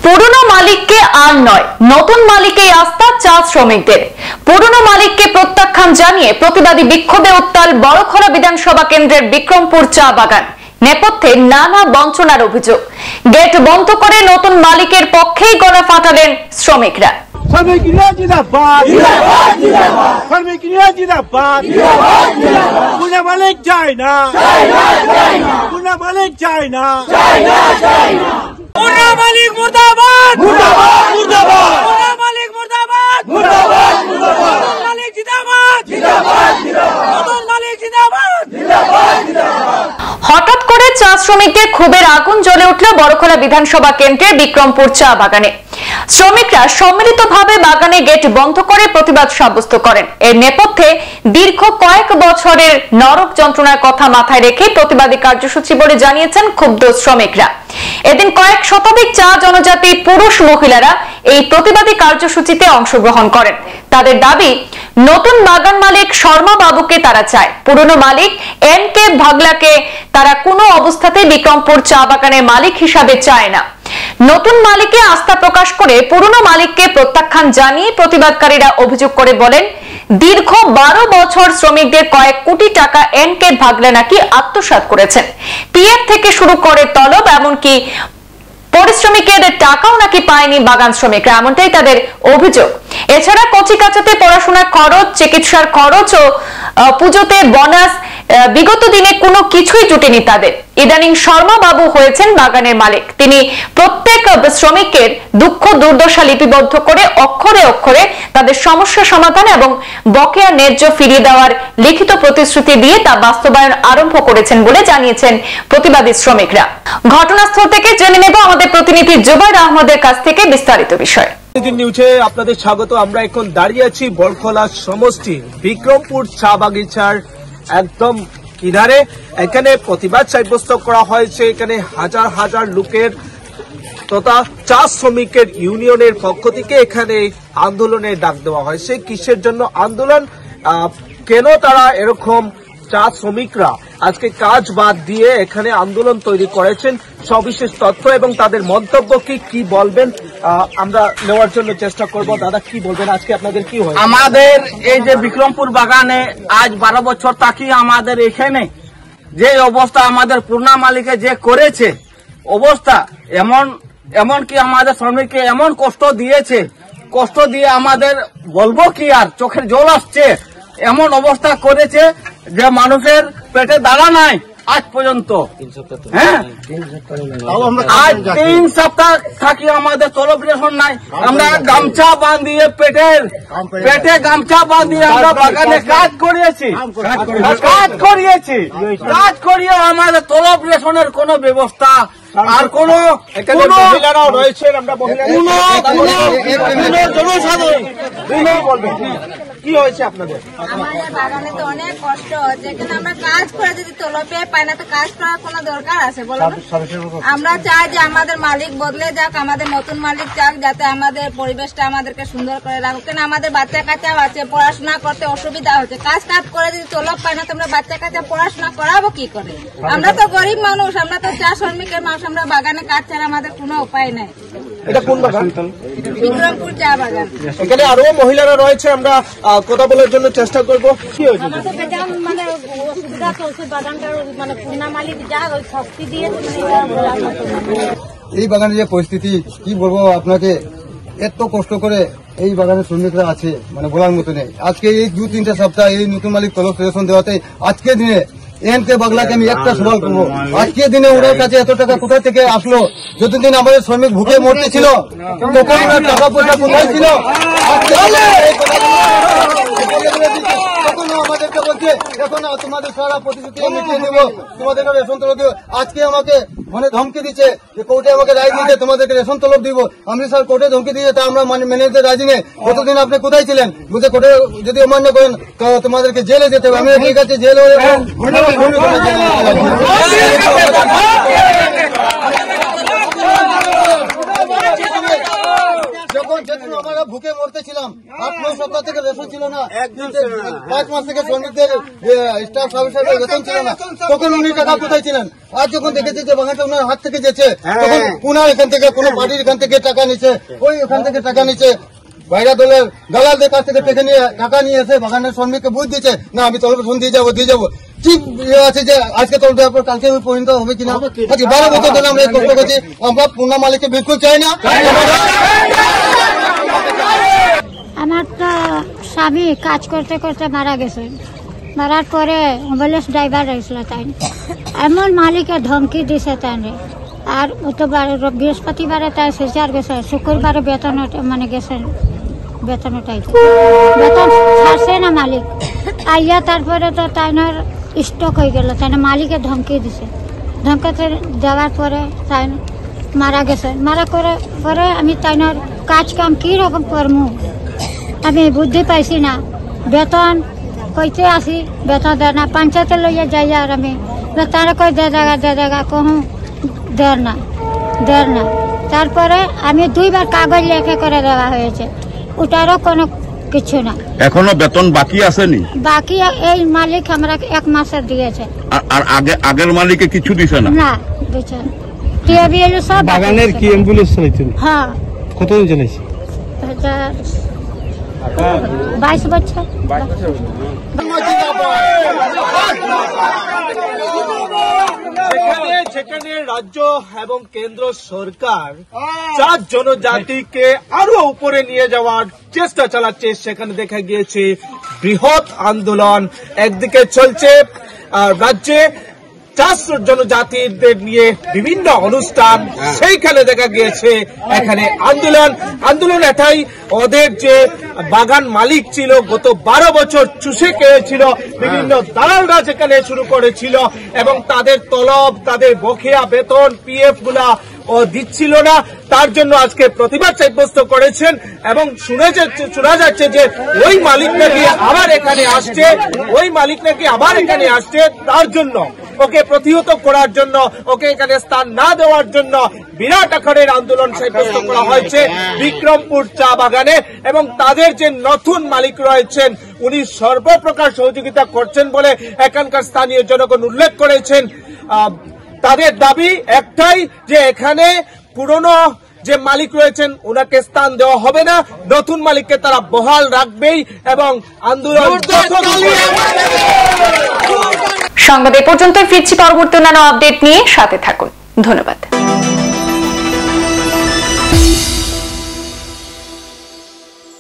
পুরনো মালিককে আর নয়, নতুন মালিকেই আস্থা চা শ্রমিকদের। পুরনো মালিককে প্রত্যাখ্যান জানিয়ে প্রতিবাদী বিক্ষোভে উত্তাল বড়খলা বিধানসভা কেন্দ্রের বিক্রমপুর চা বাগান। নেপথ্যে নানা বঞ্চনার অভিযোগ। গেট বন্ধ করে নতুন মালিকের পক্ষেই গলা ফাটালেন শ্রমিকরা। হঠাৎ করে চা শ্রমিকদের ক্ষোভের আগুন জ্বলে উঠল বড়খলা বিধানসভা কেন্দ্রের বিক্রমপুর চা বাগানে। শ্রমিকরা সম্মিলিতভাবে বাগানে গেট বন্ধ করে প্রতিবাদ সাব্যস্ত করেন। এর নেপথ্যে দীর্ঘ কয়েক বছরের নরক যন্ত্রণার কথা মাথায় রেখে প্রতিবাদী কার্যসূচি বলে জানিয়েছেন ক্ষুব্ধ শ্রমিকরা। এদিন কয়েক শতাধিক চা জনজাতি পুরুষ মহিলারা এই প্রতিবাদী কার্যসূচিতে অংশগ্রহণ করেন। তাদের দাবি, নতুন বাগান মালিক শর্মা বাবুকে তারা চায়, পুরনো মালিক এন.কে. ভাগলাকে তারা কোনো অবস্থাতেই বিক্রমপুর চা বাগানের মালিক হিসাবে চায় না। নতুন মালিকে আস্থা প্রকাশ করে পুরনো মালিককে প্রত্যাখ্যান জানিয়ে প্রতিবাদকারীরা অভিযোগ করে বলেন, দীর্ঘ 12 বছর শ্রমিকদের কয়েক কোটি টাকা এন.কে. ভাগলা নাকি আত্মসাৎ করেছেন। পিএফ থেকে শুরু করে তলব, এমনকি পরিশ্রমিকের টাকাও নাকি পায়নি বাগান শ্রমিকরা, এমনটাই তাদের অভিযোগ। এছাড়া কচিকাচাতে পড়াশোনার খরচ, চিকিৎসার খরচ ও পুজোতে বোনাস বিগত দিনে কোনো কিছুই জুটেনি তাদের। ইদানিং শর্মা বাবু হয়েছেন বাগানের মালিক। তিনি প্রত্যেক শ্রমিকের দুঃখ দুর্দশা লিপিবদ্ধ করে অক্ষরে অক্ষরে তাদের সমস্যা সমাধান এবং বকেয়া ন্যায্য ফিরিয়ে দেওয়ার লিখিত প্রতিশ্রুতি দিয়ে তা বাস্তবায়ন আরম্ভ করেছেন বলে জানিয়েছেন প্রতিবাদী শ্রমিকরা। ঘটনাস্থল থেকে জেনে নেব আমাদের প্রতিনিধি জুবাইর আহমদের কাছ থেকে বিস্তারিত বিষয়। নিউজে আপনাদের স্বাগত। আমরা এখন দাঁড়িয়ে আছি বড়খলা সমষ্টি বিক্রমপুর চা বাগিচার একদম কিনারে। এখানে প্রতিবাদ সাব্যস্ত করা হয়েছে। এখানে হাজার হাজার লোকের তথা চা শ্রমিকের ইউনিয়নের পক্ষ থেকে এখানে আন্দোলনের ডাক দেওয়া হয়েছে। কিসের জন্য আন্দোলন, কেন তারা এরকম চা শ্রমিকরা আজকে কাজ বাদ দিয়ে এখানে আন্দোলন তৈরি করেছেন, সবিশেষ তথ্য এবং তাদের মন্তব্য কি বলবেন আমরা নেওয়ার জন্য চেষ্টা করব। দাদা, কি বলবেন আজকে আপনাদের কি হয়? আমাদের এই যে বিক্রমপুর বাগানে আজ 12 বছর থাকি, আমাদের এখানে যে অবস্থা আমাদের পূর্ণা মালিকে যে করেছে অবস্থা এমন কি আমাদের শ্রমিককে এমন কষ্ট দিয়েছে, কষ্ট দিয়ে আমাদের বলবো কি আর, চোখের জল আসছে। এমন অবস্থা করেছে যে মানুষের পেটে দাঁড়া নাই আজ পর্যন্ত। হ্যাঁ, আজ 3 সপ্তাহ থাকি আমাদের তলব রেশন নাই। আমরা গামছা বাঁধিয়ে পেটে গামছা বাঁধিয়ে আমরা বাগানে কাজ করিয়ে আমাদের তলব রেশনের কোন ব্যবস্থা আর কোন মহিলারাও রয়েছেন। আমরা কি হয়েছে আপনাদের? আমাদের বাগানে তো অনেক কষ্ট হচ্ছে, কিন্তু আমরা কাজ করে যদি তলবে পাই না তো কাজ করার কোনো দরকার আছে বলো? আমরা চাই যে আমাদের মালিক বদলে যাক, আমাদের নতুন মালিক যাক, যাতে আমাদের পরিবেশটা আমাদেরকে সুন্দর করে রাখুক। কেন আমাদের বাচ্চা কাচ্চা আছে, পড়াশোনা করতে অসুবিধা হচ্ছে। কাজ করে যদি তলব পাই না তো আমরা বাচ্চা কাচ্চা পড়াশোনা করাবো কি করে? আমরা তো গরিব মানুষ, আমরা তো চা শ্রমিকের মানুষ, আমরা বাগানে কাজ ছাড়া আমাদের কোনো উপায় নাই। এটা কোন বাগান? বিক্রমপুর চা বাগান। এখানে আরো মহিলারা রয়েছে, আমরা কথা বলার জন্য চেষ্টা করবো। কি হয়েছে? আমাদের বেজান মানে অসুবিধা চলছে, বাগানটার মানে পূর্ণা মালিক যা ওই শক্তি দিয়ে এই বাগানের যে পরিস্থিতি কি বলবো আপনাকে, এত কষ্ট করে এই বাগানের শ্রমিকরা আছে মানে বলার মতো নেই। আজকে এই 2-3 সপ্তাহ এই নতুন মালিক তলব রেশন দেওয়াতে আজকের দিনে এন.কে. বাগলাকে আমি একটা সওয়াল করবো, আজকের দিনে ওনার কাছে এত টাকা কোথা থেকে আসলো? যতদিন আমাদের শ্রমিক ভুকে মরতে ছিল তখন ওনার টাকা পয়সা কোথায় ছিল? আমাদেরকে বলছে এখন তোমাদের সারা প্রতিশ্রুতি মিটিয়ে নেব, তোমাদেরকে রেশন তলব দিব। আজকে আমাকে মানে ধমকি দিচ্ছে যে কোর্টে আমাকে রায় দিয়েছে তোমাদেরকে রেশন তলব দিব। আমি স্যার কোর্টে ধমকি দিয়েছে, তা আমরা মানে মেনে নিতে রাজি নেই। কতদিন আপনি কোথায় ছিলেন? বলতে কোর্টে যদি অমান্য করেন তো তোমাদেরকে জেলে যেতে হবে। আমি ঠিক আছে জেল যখন আমরা ভুকে মরতেছিলাম। 8-9 সপ্তাহ থেকে রেশন ছিল না, 5 মাস থেকে শ্রমিকদের স্টাফ সার্ভিসের বেতন ছিল না। তখন উনি টাকা কোথায় ছিলেন? আজ যখন দেখেছি যে বাগানটা ওনার হাত থেকে যেছে, তখন পুনার এখান থেকে কোনো পার্টির এখান থেকে টাকা নিচ্ছে, ওই ওখান থেকে টাকা নিচ্ছে, বাইরে দলের দালালদের কাছ থেকে টাকা নিয়ে এসে বাগানের শ্রমিককে বুঝ দিচ্ছে না আমি তলবে ফোন দিয়ে যাবো। ঠিক আছে যে আজকে তল দেওয়ার পর কালকে পরিণত হবে কিনা? 12 বছর ধরে আমরা কষ্ট করছি, আমরা পূর্ণা মালিককে বিলকুল চাই না। আমার তো স্বামী কাজ করতে করতে মারা গেছে। মারার পরে অ্যাম্বুলেন্স ড্রাইভার রয়েছিল, তাই এমন মালিকের ধমকি দিছে তাই। আর বৃহস্পতিবারে তাই শেষার গেছে, শুক্রবারে বেতন মানে গেছে, বেতন ছাড়ছে না মালিক। আইয়া তারপরে তো তাইনার স্টক হয়ে গেল, তাই মালিকের ধমকি দিছে। ধমকি দেওয়ার পরে তাই মারা গেছে। মারা করে পরে আমি তাইনার কাজ কাম কি রকম করমু আমি বুদ্ধি পাইছি না। বেতন কইতে আসি, বেতন দেয় না। পঞ্চায়েতে লইয়া যাই আর আমি তারা কই দে জায়গা কহু দের না। তারপরে আমি 2বার কাগজ লেখে করে দেওয়া হয়েছে, ওটারও কোনো কিছু না। এখনো বেতন বাকি আসেনি? বাকি এই মালিক আমরা 1 মাসের দিয়েছে। আর আগের মালিকে কিছু দিছে না? না দিছে। টিএবিএল সব বাগানের কি অ্যাম্বুলেন্স চালাইছেন? হ্যাঁ। কতদিন চালাইছে? 22 বছর। যেখানে রাজ্য এবং কেন্দ্র সরকার চার জনজাতিকে আরো উপরে নিয়ে যাওয়ার চেষ্টা চালাচ্ছে, সেখানে দেখা গিয়েছে বৃহৎ আন্দোলন একদিকে চলছে। রাজ্যে 400 জনজাতিদের নিয়ে বিভিন্ন অনুষ্ঠান, সেইখানে দেখা গিয়েছে এখানে আন্দোলন এটাই ওদের যে বাগান মালিক ছিল গত 12 বছর চুষে খেয়েছিল, বিভিন্ন দালালরা যেখানে শুরু করেছিল এবং তাদের তলব, তাদের বকেয়া বেতন, পিএফ গুলা ও দিচ্ছিল না, তার জন্য আজকে প্রতিবাদ সাব্যস্ত করেছেন। এবং শোনা যাচ্ছে যে ওই মালিক নাকি আবার এখানে আসছে, তার জন্য ওকে প্রতিহত করার জন্য, ওকে এখানে স্থান না দেওয়ার জন্য বিরাট আকারের আন্দোলন সাব্যস্ত করা হয়েছে বিক্রমপুর চা বাগানে। এবং তাদের যে নতুন মালিক রয়েছেন উনি সর্বপ্রকার সহযোগিতা করছেন বলে এখানকার স্থানীয় জনগণ উল্লেখ করেছেন। তাদের দাবি একটাই যে এখানে পুরনো যে মালিক রয়েছেন ওনাকে স্থান দেওয়া হবে না, নতুন মালিককে তারা বহাল রাখবেই এবং আন্দোলন। সংবাদ এ পর্যন্ত, ফিরছি পরবর্তী অন্যান্য আপডেট নিয়ে, সাথে থাকুন। ধন্যবাদ।